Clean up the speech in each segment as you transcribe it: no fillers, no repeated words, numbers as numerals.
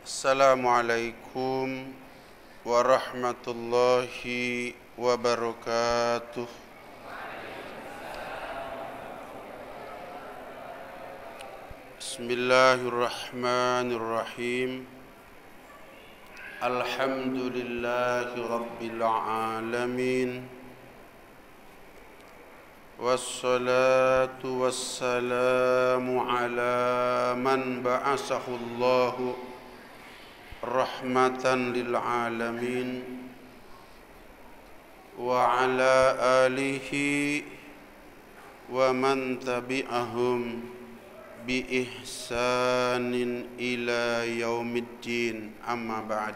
Assalamualaikum warahmatullahi wabarakatuh. Bismillahirrahmanirrahim. Alhamdulillahi rabbil alamin. Wassalatu wassalamu ala man ba'asahu Allahu rahmatan lil alamin wa ala alihi wa man tabi'ahum bi ihsanin ila yaumiddin, amma ba'd.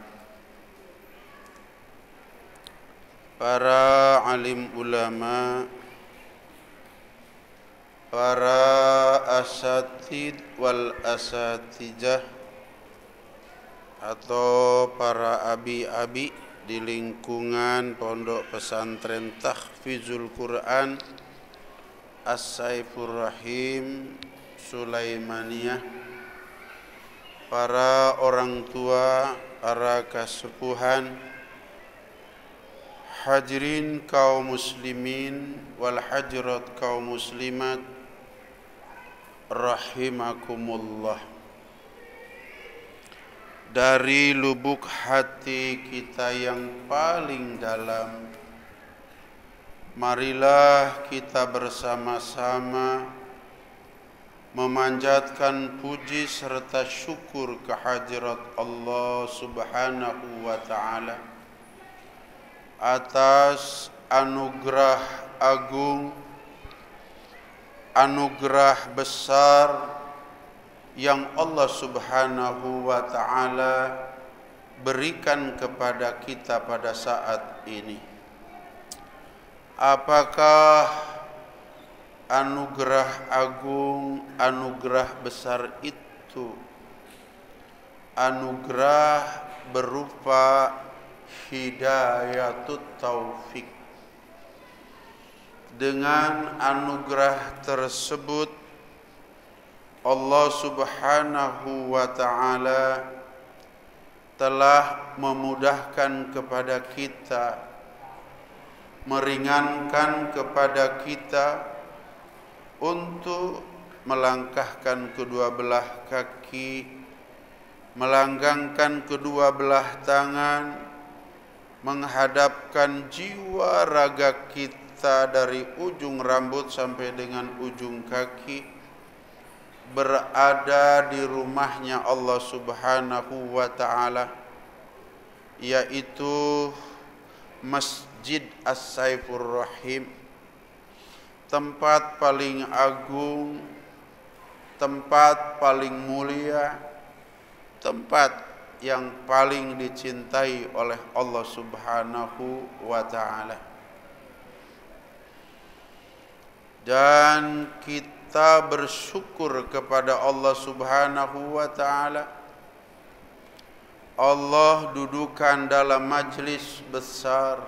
Para alim ulama, para asatid wal asatijah atau para abi-abi di lingkungan Pondok Pesantren Tahfizul Quran As-Saifur Rahim Sulaimaniyah, para orang tua, para kasepuhan, hadirin kaum muslimin wal hadirat kaum muslimat rahimakumullah. Dari lubuk hati kita yang paling dalam, marilah kita bersama-sama memanjatkan puji serta syukur kehadirat Allah Subhanahu wa ta'ala atas anugerah agung, anugerah besar yang Allah Subhanahu wa ta'ala berikan kepada kita pada saat ini. Apakah anugerah agung, anugerah besar itu? Anugerah berupa hidayatut taufik. Dengan anugerah tersebut Allah Subhanahu wa ta'ala telah memudahkan kepada kita, meringankan kepada kita untuk melangkahkan kedua belah kaki, melanggangkan kedua belah tangan, menghadapkan jiwa raga kita dari ujung rambut sampai dengan ujung kaki, berada di rumahnya Allah Subhanahu wa ta'ala, yaitu Masjid As-Saifur Rahim, tempat paling agung, tempat paling mulia, tempat yang paling dicintai oleh Allah Subhanahu wa ta'ala. Dan kita bersyukur kepada Allah Subhanahu wa ta'ala. Allah dudukan dalam majlis besar.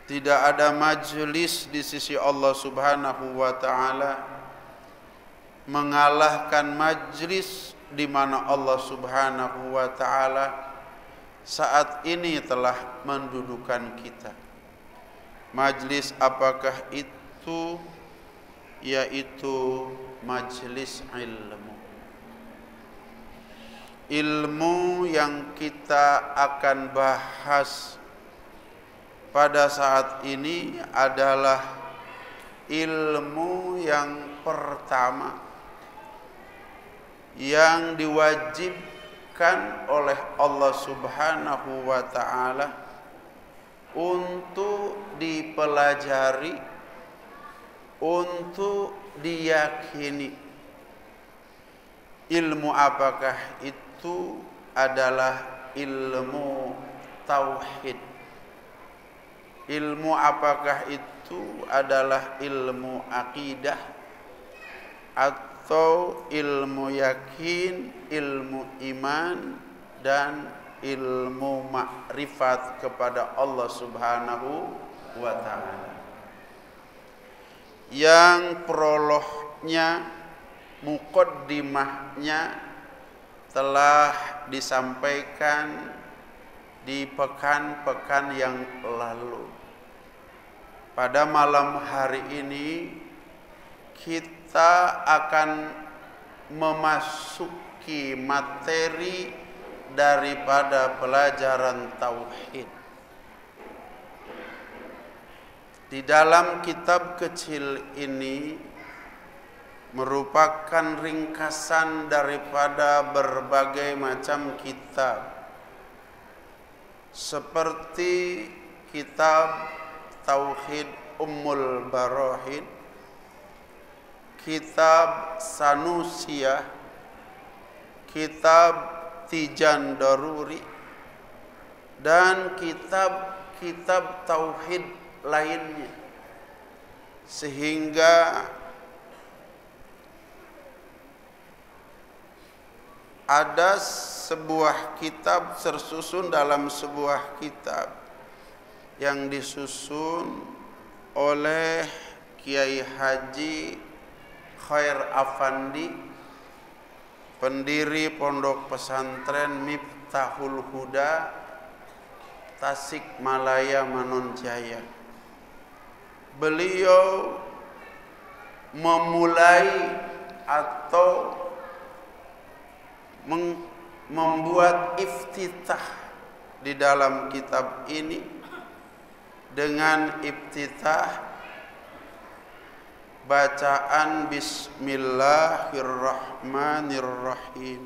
Tidak ada majlis di sisi Allah Subhanahu wa ta'ala mengalahkan majlis di mana Allah Subhanahu wa ta'ala saat ini telah mendudukan kita. Majlis apakah itu? Yaitu majlis ilmu. Ilmu yang kita akan bahas pada saat ini adalah ilmu yang pertama yang diwajibkan oleh Allah Subhanahu wa ta'ala untuk dipelajari, untuk diyakini. Ilmu apakah itu? Adalah ilmu tauhid. Ilmu apakah itu? Adalah ilmu akidah atau ilmu yakin, ilmu iman, dan ilmu makrifat kepada Allah Subhanahu wa ta'ala. Yang prolognya, muqaddimahnya telah disampaikan di pekan-pekan yang lalu. Pada malam hari ini kita akan memasuki materi daripada pelajaran tauhid. Di dalam kitab kecil ini merupakan ringkasan daripada berbagai macam kitab, seperti kitab Tauhid Ummul Barahin, kitab Sanusiyah, kitab Tijan Daruri, dan kitab-kitab tauhid lainnya, sehingga ada sebuah kitab tersusun dalam sebuah kitab yang disusun oleh Kiai Haji Khair Afandi, pendiri Pondok Pesantren Miftahul Huda, Tasikmalaya, Manonjaya. Beliau memulai atau membuat iftitah di dalam kitab ini dengan iftitah bacaan Bismillahirrahmanirrahim.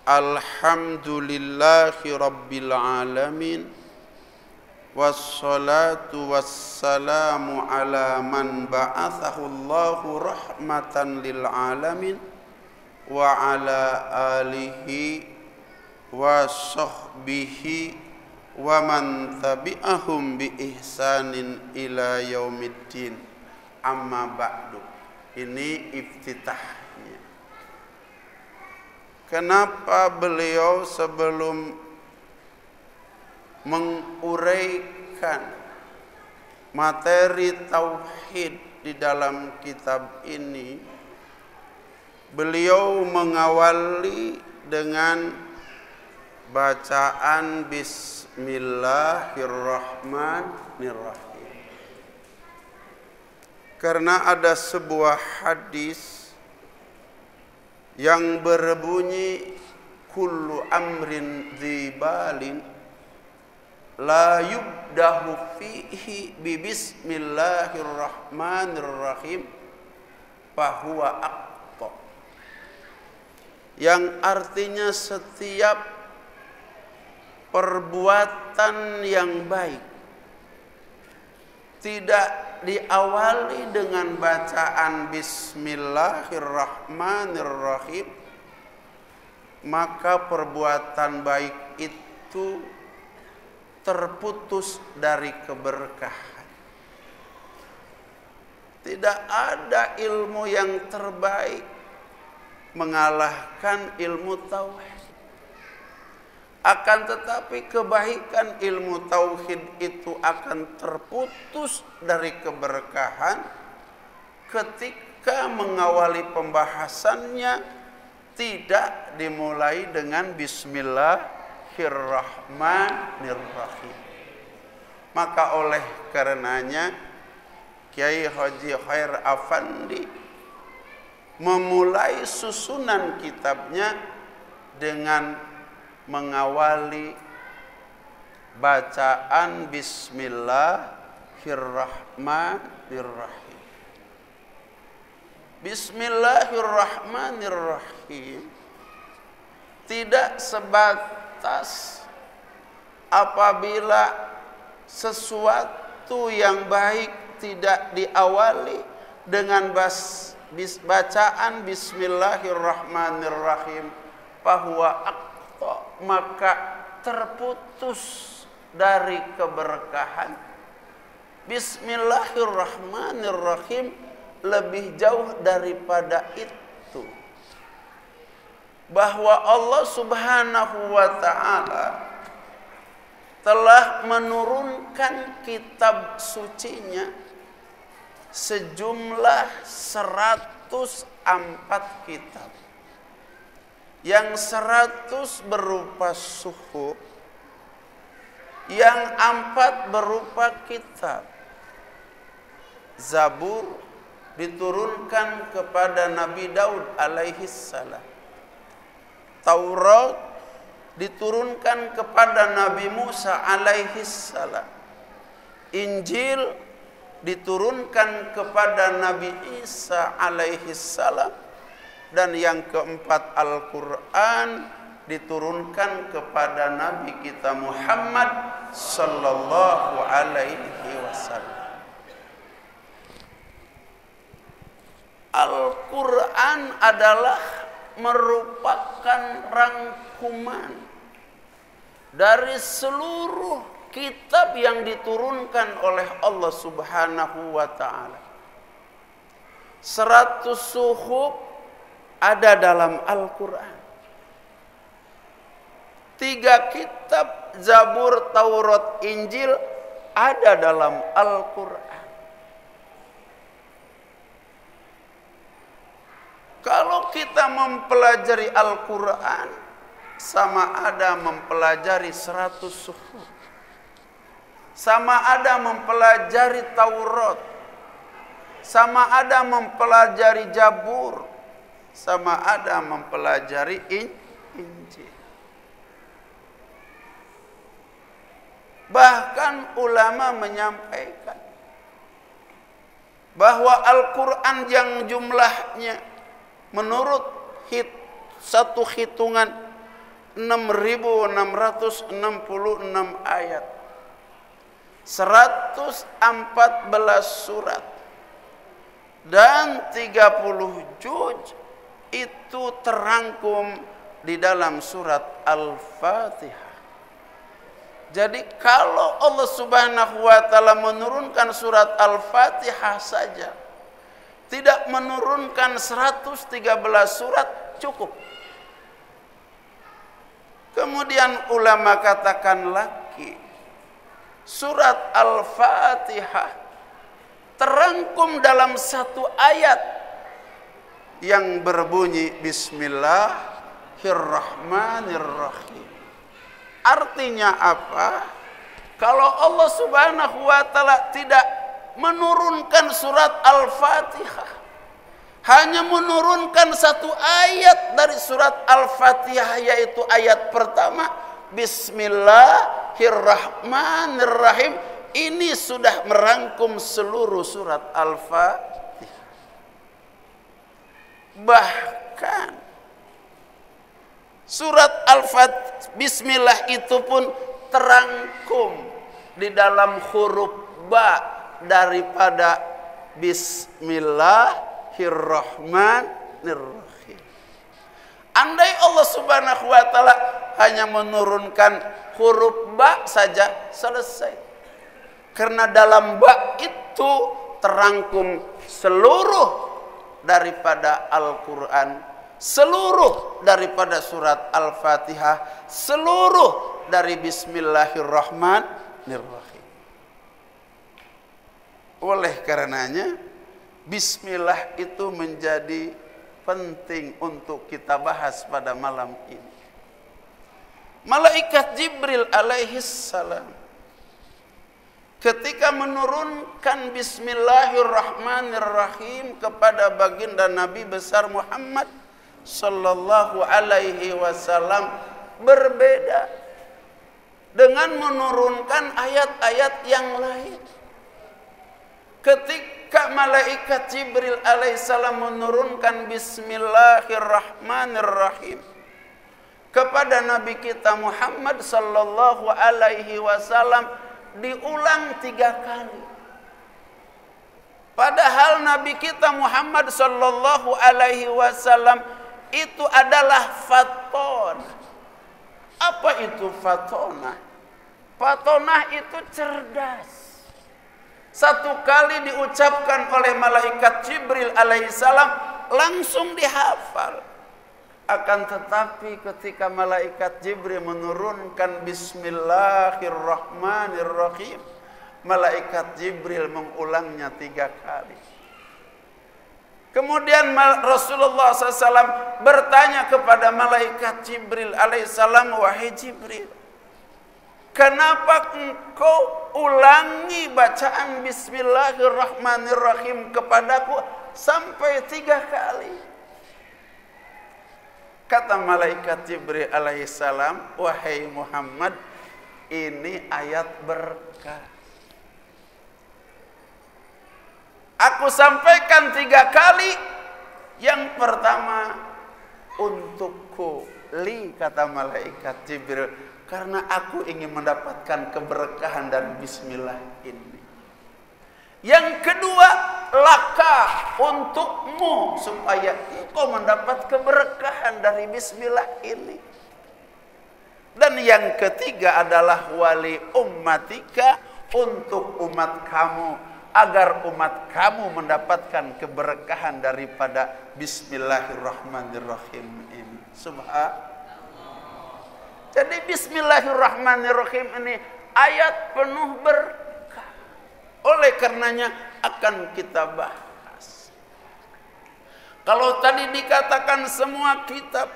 Alhamdulillahi Rabbil Alamin, wassalatu wassalamu ala man ba'athahu Allahu rahmatan lil alamin wa ala alihi wa sahbihi wa man tabi'ahum bi ihsanin ila yaumiddin. Amma ba'du. Ini iftitahnya. Kenapa beliau sebelum menguraikan materi tauhid di dalam kitab ini, beliau mengawali dengan bacaan Bismillahirrahmanirrahim. Karena ada sebuah hadis yang berbunyi kullu amrin dzibalin la yubdahu fihi bi bismillahirrahmanirrahim fahuwa aqta, yang artinya setiap perbuatan yang baik tidak diawali dengan bacaan Bismillahirrahmanirrahim, maka perbuatan baik itu terputus dari keberkahan. Tidak ada ilmu yang terbaik mengalahkan ilmu tauhid. Akan tetapi kebaikan ilmu tauhid itu akan terputus dari keberkahan ketika mengawali pembahasannya tidak dimulai dengan Bismillahirrahmanirrahim. Maka oleh karenanya Kiai Haji Khair Afandi memulai susunan kitabnya dengan mengawali bacaan Bismillahirrahmanirrahim. Bismillahirrahmanirrahim tidak sebatas apabila sesuatu yang baik tidak diawali dengan bacaan Bismillahirrahmanirrahim fahuwa aqta, maka terputus dari keberkahan. Bismillahirrahmanirrahim lebih jauh daripada itu, bahwa Allah Subhanahu wa ta'ala telah menurunkan kitab sucinya sejumlah 104 kitab yang 100 berupa suhuf, yang 4 berupa kitab. Zabur diturunkan kepada Nabi Daud alaihi salam. Taurat diturunkan kepada Nabi Musa alaihi salam. Injil diturunkan kepada Nabi Isa alaihi salam. Dan yang keempat, Al-Quran diturunkan kepada Nabi kita Muhammad sallallahu alaihi wasallam. Al-Quran adalah merupakan rangkuman dari seluruh kitab yang diturunkan oleh Allah Subhanahu wa ta'ala. 100 suhuf ada dalam Al-Quran. 3 kitab, Zabur, Taurat, Injil, ada dalam Al-Quran. Kalau kita mempelajari Al-Quran, sama ada mempelajari 100 suhuf, sama ada mempelajari Taurat, sama ada mempelajari Zabur, sama ada mempelajari Injil. Bahkan ulama menyampaikan bahwa Al-Quran yang jumlahnya menurut satu hitungan 6.666 ayat, 114 surat, dan 30 juz itu terangkum di dalam surat Al-Fatihah. Jadi kalau Allah Subhanahu wa ta'ala menurunkan surat Al-Fatihah saja, tidak menurunkan 113 surat, cukup. Kemudian ulama katakan lagi, surat Al-Fatihah terangkum dalam satu ayat yang berbunyi Bismillahirrahmanirrahim. Artinya apa? Kalau Allah Subhanahu wa ta'ala tidak menurunkan surat Al-Fatihah, hanya menurunkan satu ayat dari surat Al-Fatihah, yaitu ayat pertama, Bismillahirrahmanirrahim, ini sudah merangkum seluruh surat Al-Fatihah. Bahkan surat Al-Fatihah Bismillah itu pun terangkum di dalam huruf ba daripada Bismillahirrahmanirrahim. Andai Allah Subhanahu wa ta'ala hanya menurunkan huruf ba saja, selesai. Karena dalam ba itu terangkum seluruh daripada Al-Quran, seluruh daripada surat Al-Fatihah, seluruh dari Bismillahirrahmanirrahim. Oleh karenanya, Bismillah itu menjadi penting untuk kita bahas pada malam ini. Malaikat Jibril alaihissalam ketika menurunkan Bismillahirrahmanirrahim kepada baginda Nabi besar Muhammad sallallahu alaihi wasallam, berbeda dengan menurunkan ayat-ayat yang lain. Ketika malaikat Jibril alaihissalam menurunkan Bismillahirrahmanirrahim kepada Nabi kita Muhammad sallallahu alaihi wasallam, diulang 3 kali. Padahal Nabi kita Muhammad sallallahu alaihi wasallam itu adalah fatonah. Apa itu fatonah? Fatonah itu cerdas. 1 kali diucapkan oleh malaikat Jibril alaihissalam langsung dihafal. Akan tetapi ketika malaikat Jibril menurunkan Bismillahirrahmanirrahim, malaikat Jibril mengulangnya 3 kali. Kemudian Rasulullah SAW bertanya kepada malaikat Jibril alaihissalam, wahai Jibril, kenapa engkau ulangi bacaan Bismillahirrahmanirrahim kepadaku sampai 3 kali? Kata malaikat Jibril alaihissalam, wahai Muhammad, ini ayat berkah. Aku sampaikan 3 kali. Yang pertama untukku, li, kata malaikat Jibril, karena aku ingin mendapatkan keberkahan dari bismillah ini. Yang kedua, laka, untukmu, supaya engkau mendapat keberkahan dari bismillah ini. Dan yang ketiga adalah wali ummatika, untuk umat kamu, agar umat kamu mendapatkan keberkahan daripada Bismillahirrahmanirrahim ini. Subhanallah. Jadi Bismillahirrahmanirrahim ini ayat penuh berkah. Oleh karenanya akan kita bahas. Kalau tadi dikatakan semua kitab,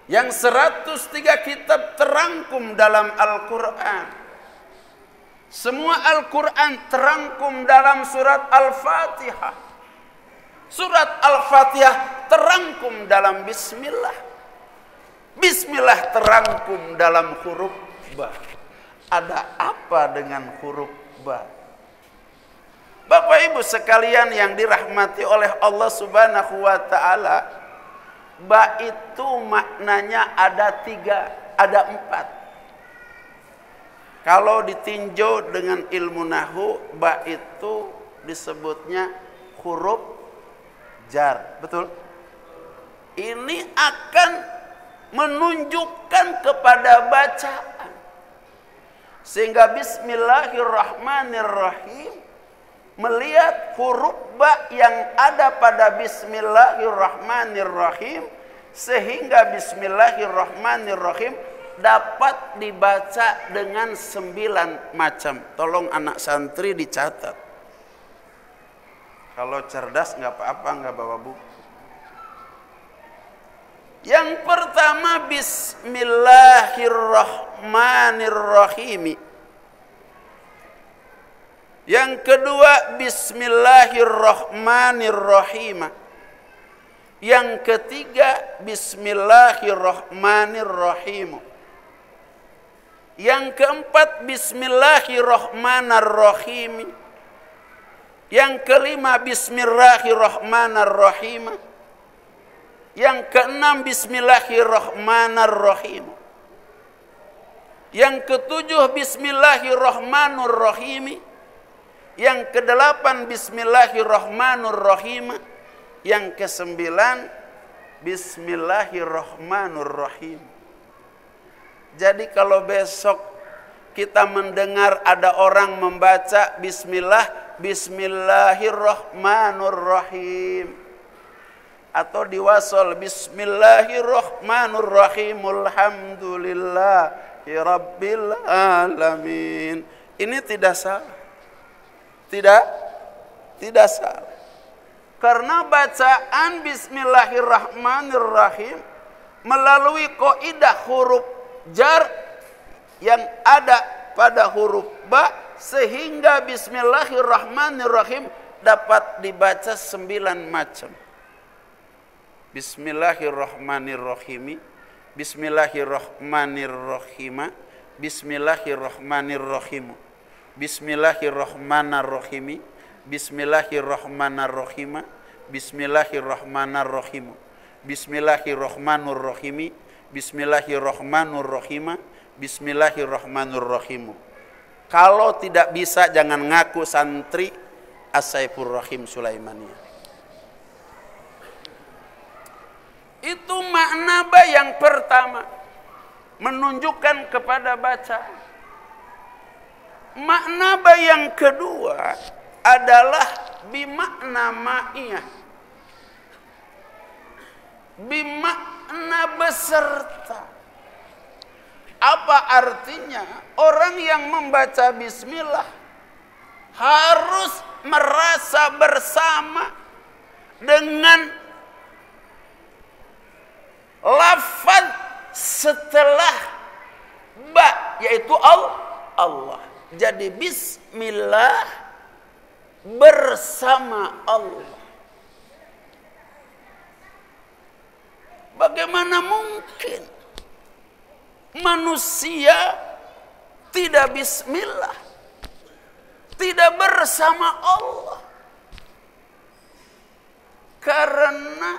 yang 103 kitab terangkum dalam Al-Quran. Semua Al-Quran terangkum dalam surat Al-Fatihah. Surat Al-Fatihah terangkum dalam Bismillah. Bismillah terangkum dalam huruf ba. Ada apa dengan huruf ba? Bapak Ibu sekalian yang dirahmati oleh Allah Subhanahu wa ta'ala, ba itu maknanya ada 3, ada 4. Kalau ditinjau dengan ilmu nahu, ba itu disebutnya huruf jar, betul? Ini akan menunjukkan kepada bacaan. Sehingga Bismillahirrahmanirrahim, melihat huruf ba yang ada pada Bismillahirrahmanirrahim, sehingga Bismillahirrahmanirrahim dapat dibaca dengan 9 macam. Tolong anak santri dicatat. Kalau cerdas nggak apa-apa, nggak bawa buku. Yang pertama Bismillahirrahmanirrahim. Yang kedua Bismillahirrahmanirrahim. Yang ketiga Bismillahirrahmanirrahim. Yang keempat Bismillahirrahmanirrahim. Yang kelima Bismillahirrahmanirrahim. Yang keenam Bismillahirrahmanirrahim. Yang ketujuh Bismillahirrahmanirrahim. Yang kedelapan Bismillahirrahmanirrahim. Yang kesembilan Bismillahirrahmanirrahim. Jadi kalau besok kita mendengar ada orang membaca Bismillah, Bismillahirrahmanirrahim, atau diwasol Bismillahirrahmanirrahim, alhamdulillahi rabbil alamin, ini tidak salah. Tidak salah. Karena bacaan Bismillahirrahmanirrahim melalui kaidah huruf jar yang ada pada huruf ba, sehingga Bismillahirrahmanirrahim dapat dibaca 9 macam. Bismillahirrahmanirrahim, Bismillahirrahmanirrahim, Bismillahirrahmanirrahim, Bismillahirrahmanirrahim, Bismillahirrahmanirrahim, Bismillahirrahmanirrahim, Bismillahirrahmanirrahim, Bismillahirrahmanirrahim, Bismillahirrahmanirrahim. Kalau tidak bisa jangan ngaku santri As-Saifur Rahim Sulaimaniyah. Itu makna ba yang pertama, menunjukkan kepada baca. Makna ba yang kedua adalah bimakna ma'iyah, bimakna beserta. Apa artinya? Orang yang membaca bismillah harus merasa bersama, dengan lafaz setelah ba, yaitu Allah. Jadi bismillah bersama Allah. Bagaimana mungkin manusia tidak bismillah, tidak bersama Allah? Karena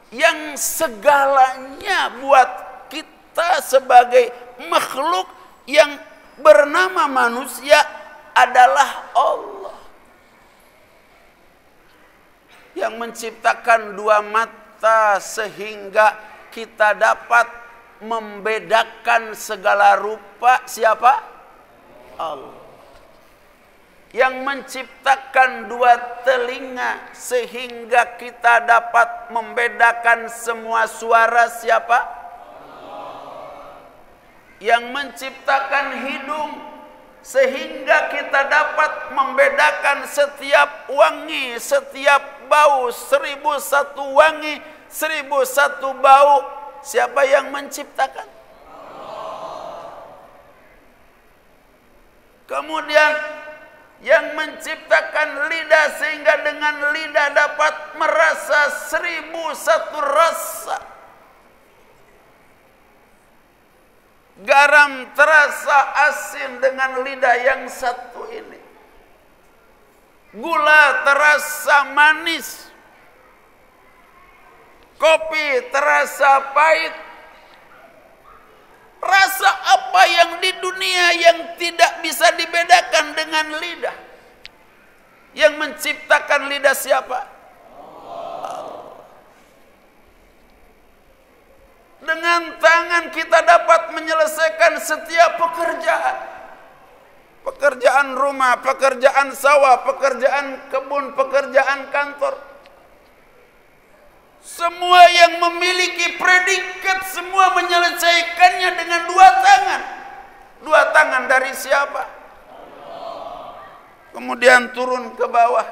yang segalanya buat kita sebagai makhluk yang bernama manusia adalah Allah. Yang menciptakan dua mata sehingga kita dapat membedakan segala rupa, siapa? Allah. Yang menciptakan dua telinga sehingga kita dapat membedakan semua suara, siapa? Allah. Yang menciptakan hidung sehingga kita dapat membedakan setiap wangi, setiap bau, 1001 wangi, 1001 bau. Siapa yang menciptakan? Allah. Kemudian yang menciptakan lidah sehingga dengan lidah dapat merasa 1001 rasa. Garam terasa asin dengan lidah yang satu ini. Gula terasa manis. Kopi terasa pahit. Rasa apa yang di dunia yang tidak bisa dibedakan dengan lidah? Yang menciptakan lidah siapa? Allah. Dengan tangan kita dapat menyelesaikan setiap pekerjaan. Pekerjaan rumah, pekerjaan sawah, pekerjaan kebun, pekerjaan kantor. Semua yang memiliki predikat semua menyelesaikannya dengan dua tangan. Dua tangan dari siapa? Allah. Kemudian turun ke bawah.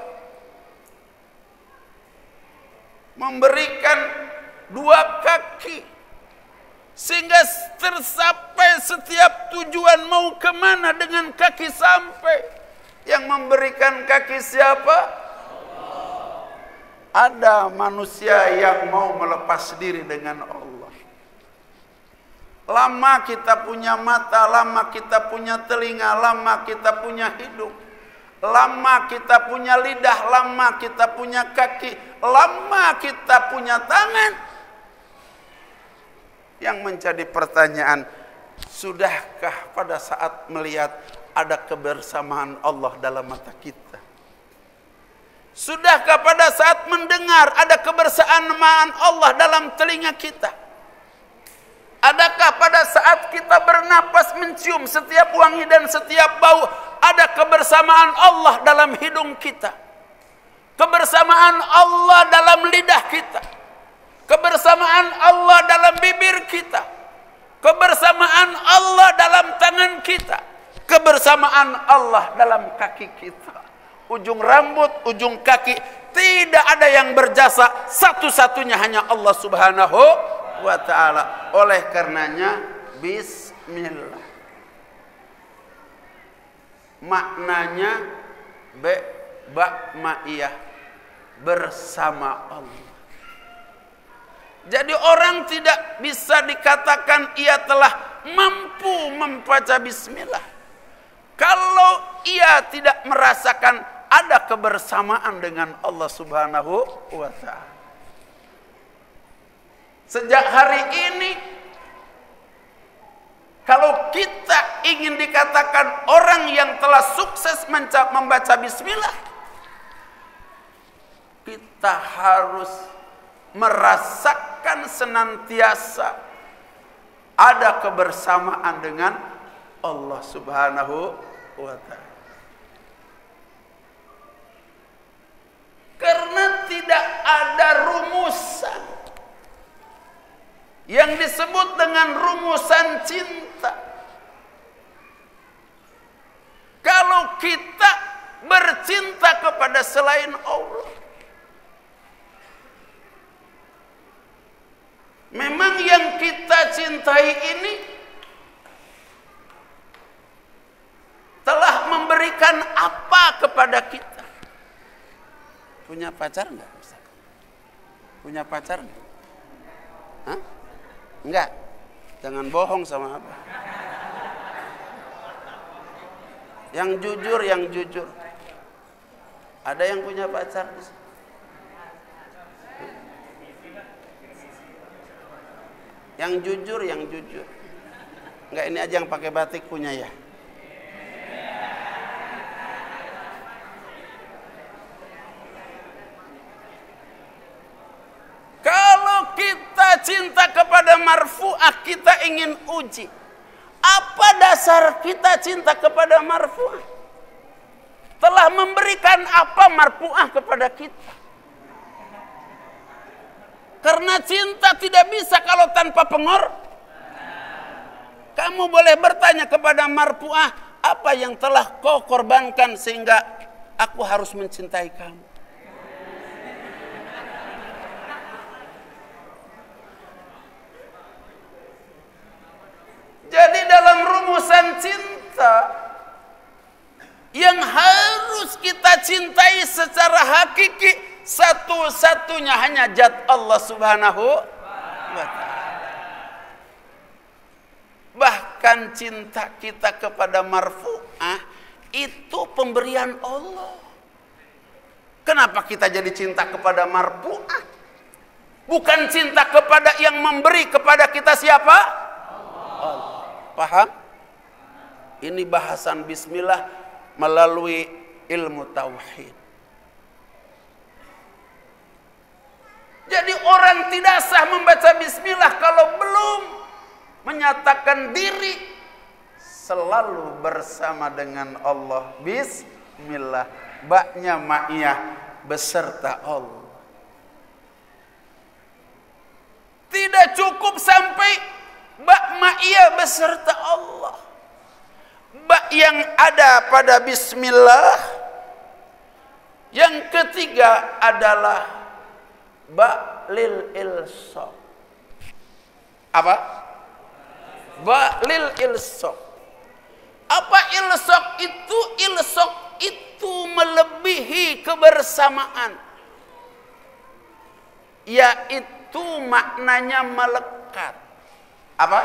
Memberikan dua kaki. Sehingga tercapai setiap tujuan mau kemana dengan kaki sampai. Yang memberikan kaki siapa? Ada manusia yang mau melepas diri dengan Allah. Lama kita punya mata, lama kita punya telinga, lama kita punya hidung, lama kita punya lidah, lama kita punya kaki, lama kita punya tangan. Yang menjadi pertanyaan, sudahkah pada saat melihat ada kebersamaan Allah dalam mata kita? Sudahkah pada saat mendengar ada kebersamaan Allah dalam telinga kita? Adakah pada saat kita bernapas mencium setiap wangi dan setiap bau ada kebersamaan Allah dalam hidung kita? Kebersamaan Allah dalam lidah kita? Kebersamaan Allah dalam bibir kita? Kebersamaan Allah dalam tangan kita? Kebersamaan Allah dalam kaki kita? Ujung rambut, ujung kaki, tidak ada yang berjasa, satu-satunya hanya Allah Subhanahu wa ta'ala. Oleh karenanya bismillah maknanya ma'iyah, bersama Allah. Jadi orang tidak bisa dikatakan ia telah mampu membaca bismillah kalau ia tidak merasakan ada kebersamaan dengan Allah Subhanahu wa ta'ala. Sejak hari ini, kalau kita ingin dikatakan orang yang telah sukses membaca bismillah, kita harus merasakan senantiasa ada kebersamaan dengan Allah Subhanahu wa ta'ala. Karena tidak ada rumusan yang disebut dengan rumusan cinta. Kalau kita bercinta kepada selain Allah, orang yang kita cintai ini telah memberikan apa kepada kita? Punya pacar enggak? Punya pacar enggak? Hah? Enggak. Jangan bohong sama Abah. Yang jujur, yang jujur. Ada yang punya pacar? Yang jujur, yang jujur. Enggak, ini aja yang pakai batik punya ya. Kalau kita cinta kepada marfu'ah, kita ingin uji. Apa dasar kita cinta kepada marfu'ah? Telah memberikan apa marfu'ah kepada kita? Karena cinta tidak bisa kalau tanpa pengor. Kamu boleh bertanya kepada marfu'ah, apa yang telah kau korbankan sehingga aku harus mencintai kamu? Jadi dalam rumusan cinta yang harus kita cintai secara hakiki, satu-satunya hanya zat Allah Subhanahu wa ta'ala. Bahkan cinta kita kepada marfu'ah itu pemberian Allah. Kenapa kita jadi cinta kepada marfu'ah? Bukan cinta kepada yang memberi kepada kita siapa? Allah. Paham? Ini bahasan bismillah melalui ilmu tauhid. Jadi orang tidak sah membaca bismillah kalau belum menyatakan diri selalu bersama dengan Allah. Bismillah, baknya ma'iyah beserta Allah. Tidak cukup sampai bak ma'iyah beserta Allah. Bak yang ada pada bismillah. Yang ketiga adalah ba lil ilsaq. Apa? Ba lil ilsaq. Apa ilsaq itu? Ilsaq itu melebihi kebersamaan. Yaitu maknanya melekat. Apa?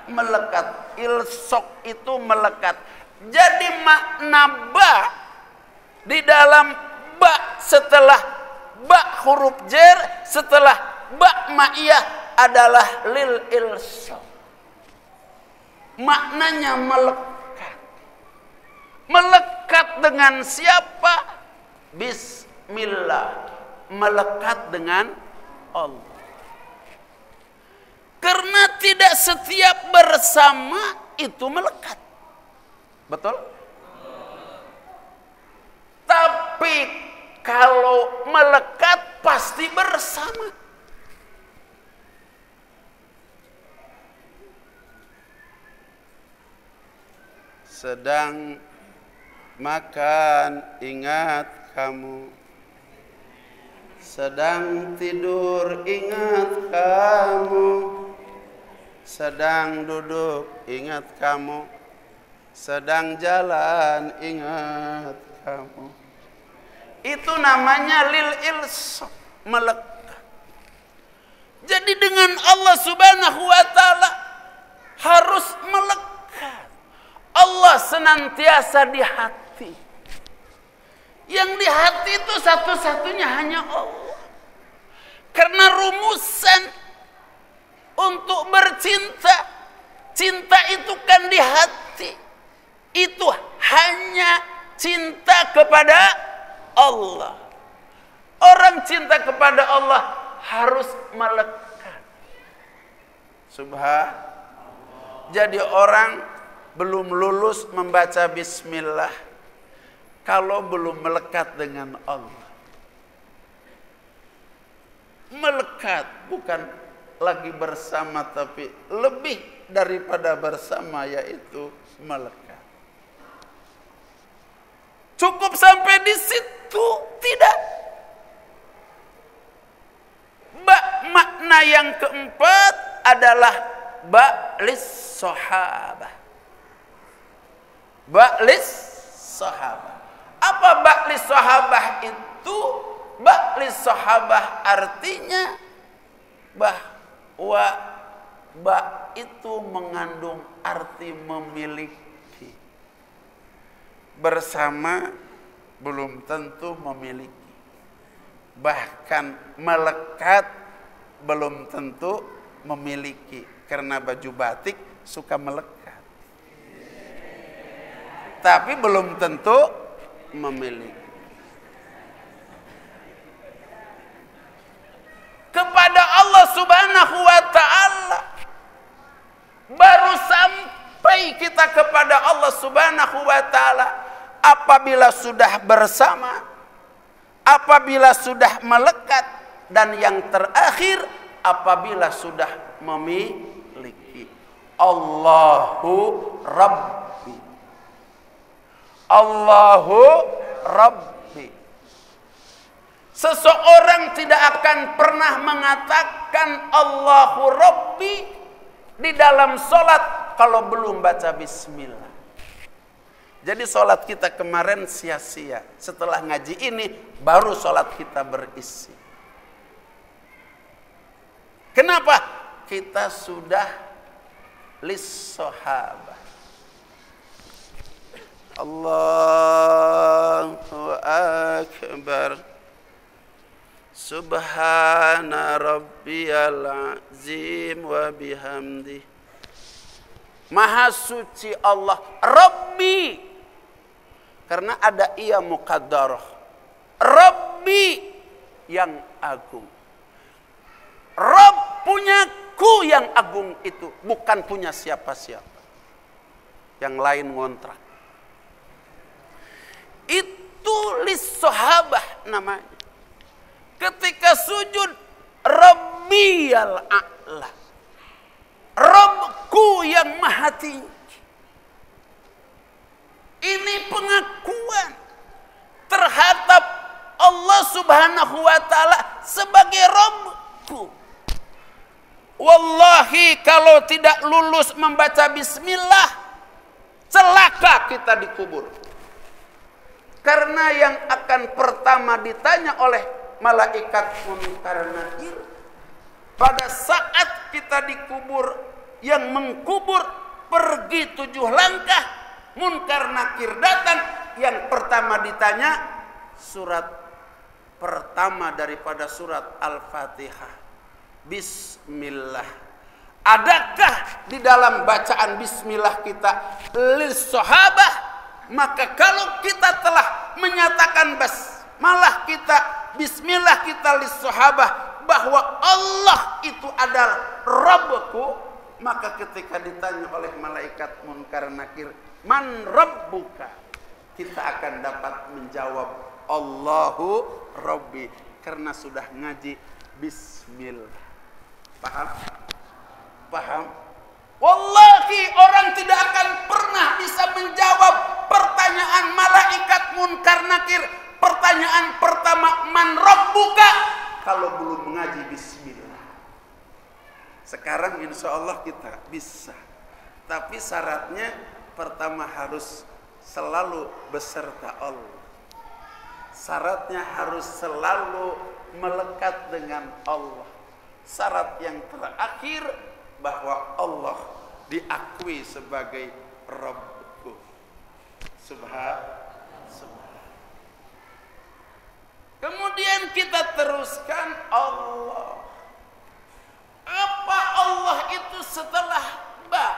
Melekat. Ilsaq itu melekat. Jadi makna ba di dalam ba setelah ba huruf jer, setelah ba ma'iyah adalah lil ilsaq. Maknanya melekat. Melekat dengan siapa? Bismillah. Melekat dengan Allah. Karena tidak setiap bersama itu melekat. Betul? Tapi kalau melekat pasti bersama. Sedang makan ingat kamu. Sedang tidur ingat kamu. Sedang duduk ingat kamu. Sedang jalan ingat kamu. Itu namanya lil ilsaq, melekat. Jadi dengan Allah Subhanahu wa ta'ala harus melekat. Allah senantiasa di hati. Yang di hati itu satu-satunya hanya Allah. Karena rumusan untuk bercinta, cinta itu kan di hati. Itu hanya cinta kepada Allah. Orang cinta kepada Allah harus melekat. Subhanallah. Jadi orang belum lulus membaca bismillah kalau belum melekat dengan Allah. Melekat bukan lagi bersama, tapi lebih daripada bersama, yaitu melekat. Cukup sampai di situ? Tidak. Bak makna yang keempat adalah ba'lis sahabah. Ba'lis sahabah. Apa ba'lis sahabah itu? Ba'lis sahabah artinya bahwa ba itu mengandung arti memiliki. Bersama belum tentu memiliki. Bahkan melekat belum tentu memiliki. Karena baju batik suka melekat. Tapi belum tentu memiliki. Kepada Allah Subhanahu wa ta'ala baru sampai kita kepada Allah Subhanahu wa ta'ala apabila sudah bersama, apabila sudah melekat, dan yang terakhir apabila sudah memiliki. Allahu Rabbi, Allahu Rabbi. Seseorang tidak akan pernah mengatakan Allahu Rabbi di dalam sholat kalau belum baca bismillah. Jadi sholat kita kemarin sia-sia. Setelah ngaji ini baru sholat kita berisi. Kenapa? Kita sudah lis-sahabah. Allahu Akbar. Subhana rabbiyal azim wa bihamdi. Maha suci Allah Rabbi. Karena ada ia muqaddarah. Rabbi yang agung. Rabb punyaku yang agung itu bukan punya siapa-siapa. Yang lain ngontrak. Itu lis-sahabah namanya. Ketika sujud Rabbiyal A'la, Rabbku yang maha tinggi. Ini pengakuan terhadap Allah Subhanahu wa ta'ala sebagai Rabbku. Wallahi kalau tidak lulus membaca bismillah, celaka kita dikubur. Karena yang akan pertama ditanya oleh malaikat munkar nakir pada saat kita dikubur, yang mengkubur pergi 7 langkah, munkar nakir datang, yang pertama ditanya surat pertama daripada surat Al-Fatihah, Bismillah. Adakah di dalam bacaan Bismillah kita lis-sahabah? Maka kalau kita telah menyatakan malah kita Bismillah kita lis-sahabah bahwa Allah itu adalah Rabbku, maka ketika ditanya oleh malaikat munkar nakir, man Rabbuka, kita akan dapat menjawab Allahu Rabbi, karena sudah ngaji Bismillah. Paham? Paham? Wallahi orang tidak akan pernah bisa menjawab pertanyaan malaikat munkar nakir. Pertanyaan pertama, man Rabbuka, kalau belum mengaji bismillah. Sekarang insya Allah kita bisa. Tapi syaratnya pertama harus selalu beserta Allah. Syaratnya harus selalu melekat dengan Allah. Syarat yang terakhir bahwa Allah diakui sebagai Rabbku. Subhanallah. Kemudian kita teruskan Allah. Apa Allah itu setelah ba?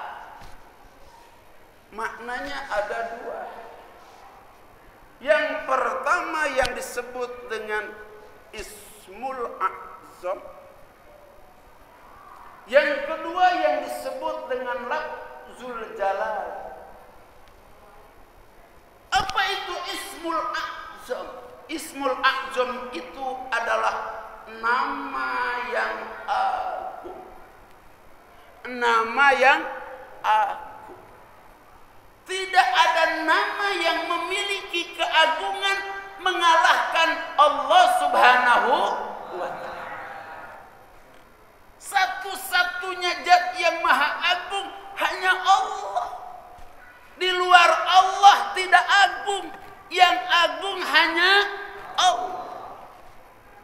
Maknanya ada 2. Yang pertama yang disebut dengan Ismul A'zam. Yang kedua yang disebut dengan Lafzul Jalal. Apa itu Ismul A'zam? Ismul A'zam itu adalah nama yang agung. Nama yang agung. Tidak ada nama yang memiliki keagungan mengalahkan Allah Subhanahu wa ta'ala. agung hanya Allah.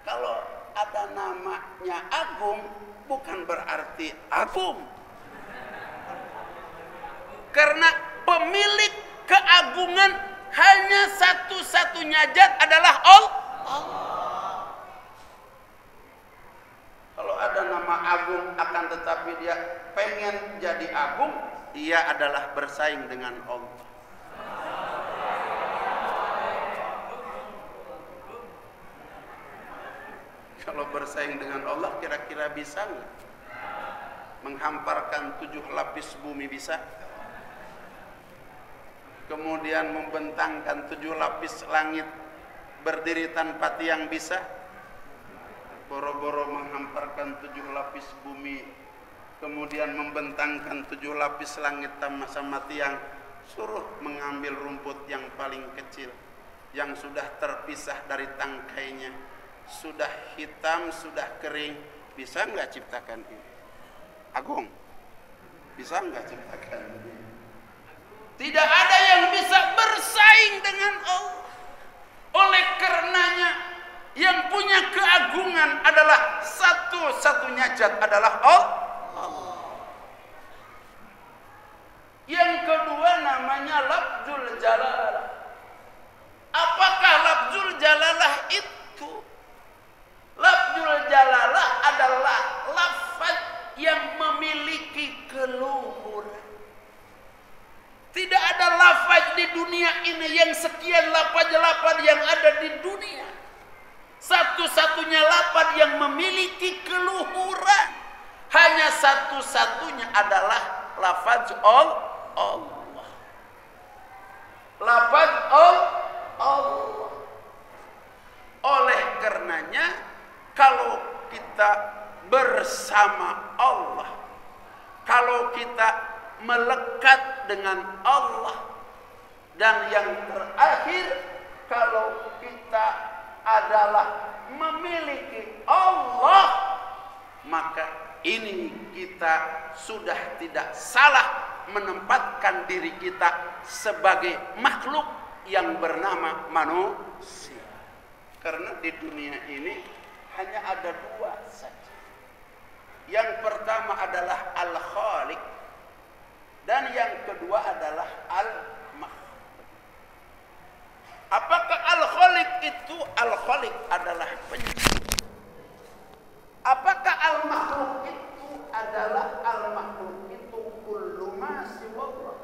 Kalau ada namanya agung, bukan berarti agung. Karena pemilik keagungan hanya satu-satunya zat adalah Allah. Kalau ada nama agung akan tetapi dia pengen jadi agung, dia adalah bersaing dengan Allah. Kalau bersaing dengan Allah, kira-kira bisa nggak? Menghamparkan 7 lapis bumi bisa? Kemudian membentangkan 7 lapis langit berdiri tanpa tiang bisa? Boro-boro menghamparkan 7 lapis bumi, kemudian membentangkan 7 lapis langit sama tiang, suruh mengambil rumput yang paling kecil, yang sudah terpisah dari tangkainya, sudah hitam, sudah kering, bisa nggak ciptakan ini? Agung, bisa nggak ciptakan ini? Tidak ada yang bisa bersaing dengan Allah. Oleh karenanya, yang punya keagungan adalah satu-satunya zat adalah Allah. Yang kedua namanya lafzul jalalah. Apakah lafzul jalalah itu? Lafzul jalalah adalah lafaz yang memiliki keluhuran. Tidak ada lafaz di dunia ini yang sekian lafaz-lafaz yang ada di dunia. Satu-satunya lafaz yang memiliki keluhuran, hanya satu-satunya adalah lafaz Allah. Lafaz Allah. Oleh karenanya, kalau kita bersama Allah, kalau kita melekat dengan Allah, dan yang terakhir, kalau kita adalah memiliki Allah, maka ini kita sudah tidak salah menempatkan diri kita sebagai makhluk yang bernama manusia. Karena di dunia ini hanya ada 2 saja. Yang pertama adalah Al-Khaliq, dan yang kedua adalah Al-Makhluk. Apakah Al-Khaliq itu? Al-Khaliq adalah pencipta. Apakah Al-Makhluk itu adalah? Al-Makhluk itu kullu ma siwallah.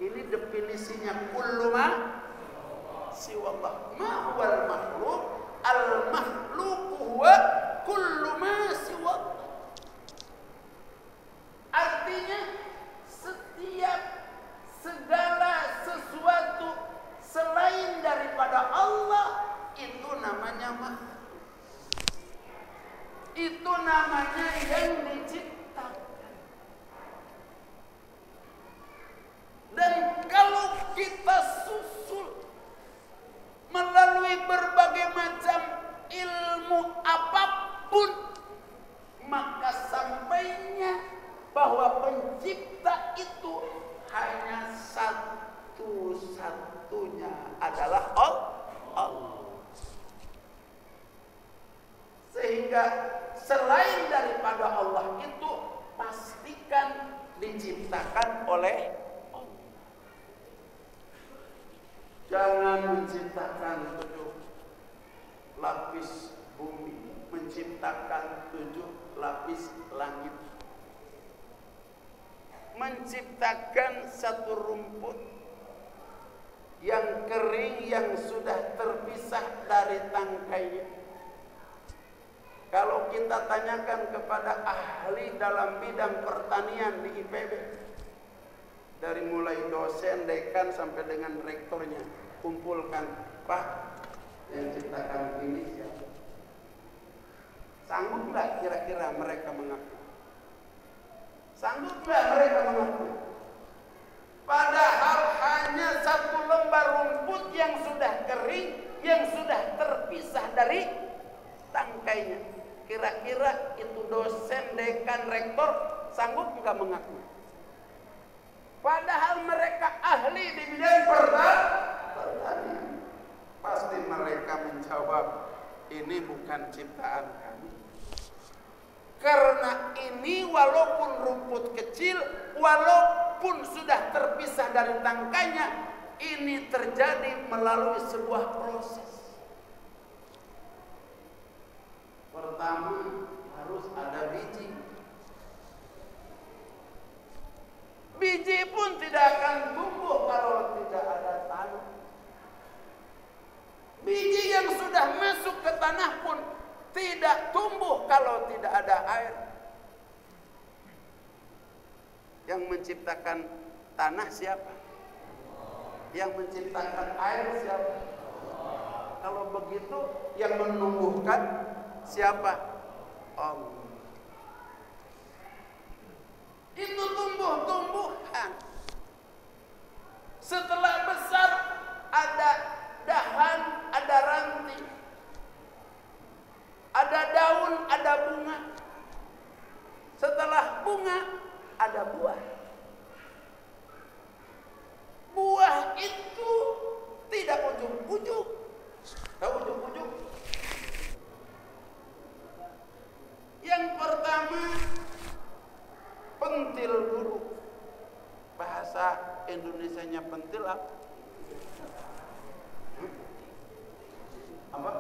Ini definisinya, kullu ma siwallah. Ma huwal makhluk? Al-makhluk huwa kullu ma siwallah. Artinya setiap segala sesuatu selain daripada Allah itu namanya makhluk. Itu namanya yang diciptakan. Dan kalau kita susul melalui berbagai macam ilmu apapun, maka sampainya bahwa pencipta itu hanya satu-satunya adalah Allah. Sehingga selain daripada Allah itu pastikan diciptakan oleh Allah. Jangan menciptakan 7 lapis bumi, menciptakan 7 lapis langit, menciptakan satu rumput yang kering yang sudah terpisah dari tangkainya. Kalau kita tanyakan kepada ahli dalam bidang pertanian di IPB, dari mulai dosen, dekan sampai dengan rektornya, kumpulkan, Pak, yang ciptakan ini siapa? Sanggup nggak kira-kira mereka mengaku? Sanggup nggak mereka mengaku? Padahal hanya satu lembar rumput yang sudah kering, yang sudah terpisah dari tangkainya. Kira-kira itu dosen, dekan, rektor sanggup nggak mengaku? Padahal mereka ahli di bidang pertanian. Pas pun sudah terpisah dari tangkainya, ini terjadi melalui sebuah proses. Pertama, harus ada biji. Biji pun tidak akan tumbuh kalau tidak ada tanah. Biji yang sudah masuk ke tanah pun tidak tumbuh kalau tidak ada air. Yang menciptakan tanah siapa? Yang menciptakan air siapa? Kalau begitu yang menumbuhkan siapa? Allah. Itu tumbuh-tumbuhan. Setelah besar ada dahan, ada ranting, ada daun, ada bunga. Setelah bunga ada buah. Buah itu tidak ujung-ujung. Tahu ujung-ujung? Yang pertama, pentil dulu. Bahasa Indonesianya pentil apa? Apa?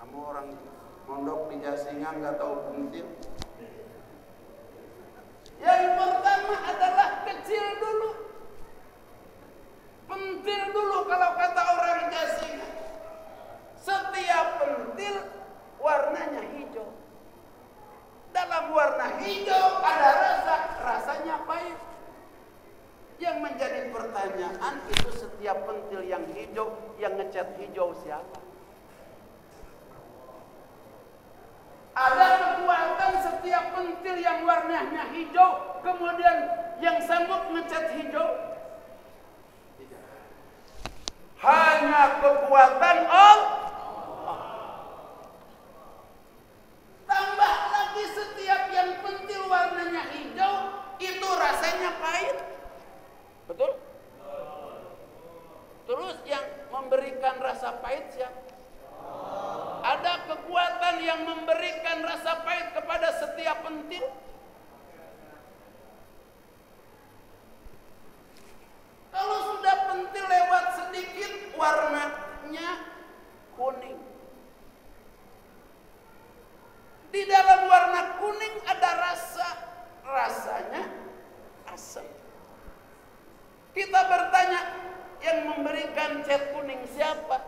Kamu orang mondok di Jasingan nggak tahu pentil? Yang pertama adalah kecil dulu. Pentil dulu kalau kata orang Jasingan. Setiap pentil warnanya hijau. Dalam warna hijau ada rasanya pahit. Yang menjadi pertanyaan itu setiap pentil yang hijau, yang ngecat hijau siapa? Ada kekuatan setiap pentil yang warnanya hijau, kemudian yang sanggup ngecat hijau? Tidak. Hanya kekuatan Allah. Tambah lagi setiap yang pentil warnanya hijau, itu rasanya pahit. Betul? Terus yang memberikan rasa pahit siapa? Ada kekuatan yang memberikan rasa pahit kepada setiap pentil. Kalau sudah pentil lewat sedikit warnanya kuning. Di dalam warna kuning ada rasanya asam. Kita bertanya, yang memberikan cat kuning siapa?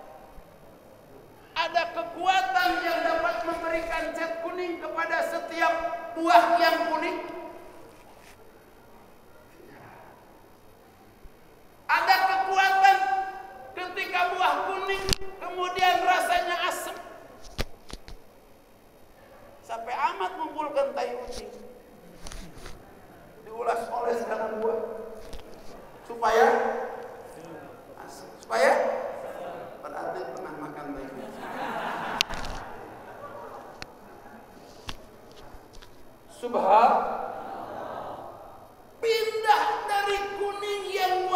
Ada kekuatan yang dapat memberikan cat kuning kepada setiap buah yang kuning? Ada kekuatan ketika buah kuning kemudian rasanya asam. Sampai amat mengumpulkan tai kucing. Diulas-oles dengan buah. Supaya berarti pernah makan tai kucing. Pindah dari kuning yang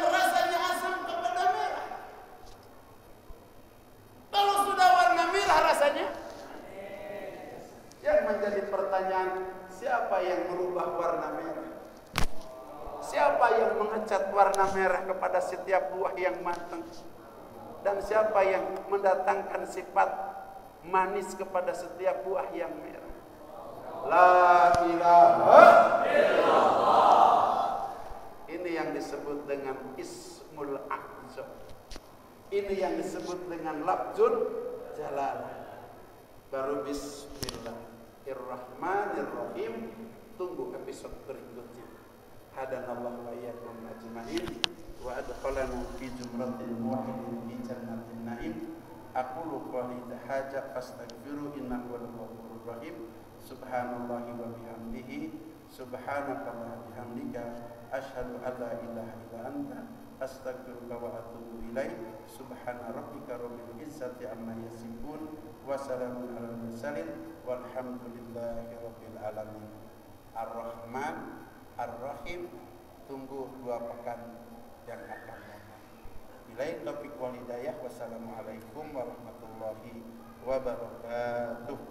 rasanya asam kepada merah. Kalau sudah warna merah rasanya, yang menjadi pertanyaan, siapa yang merubah warna merah? Siapa yang mengecat warna merah kepada setiap buah yang matang? Dan siapa yang mendatangkan sifat manis kepada setiap buah yang merah? La ilaha illallah. Ini yang disebut dengan Ismul A'zam. Ini yang disebut dengan Lafzul Jalalah. Baru Bismillahirrahmanirrahim. Tunggu episode berikutnya. Hadanallahu wa iyyakum ajma'in wa adkhalana fi zumratil muwahhidin fi jannatin na'im. Aqulu qawli hadza fastaghfiru innahu huwal ghafurur rahim. Subhanallahi wa bihamdihi, subhanaka wa bihamdika, asyhadu an la ilaha illa anta, astaghfiruka wa atubu ilaik. Subhana rabbika rabbil izzati amma yasifun, wa salamun alal mursalin, walhamdulillahi rabbil alamin. Ar-Rahman Ar-Rahim. Tunggu 2 pekan yang akan datang. Billahi taufiq wal hidayah. Wassalamualaikum warahmatullahi wabarakatuh.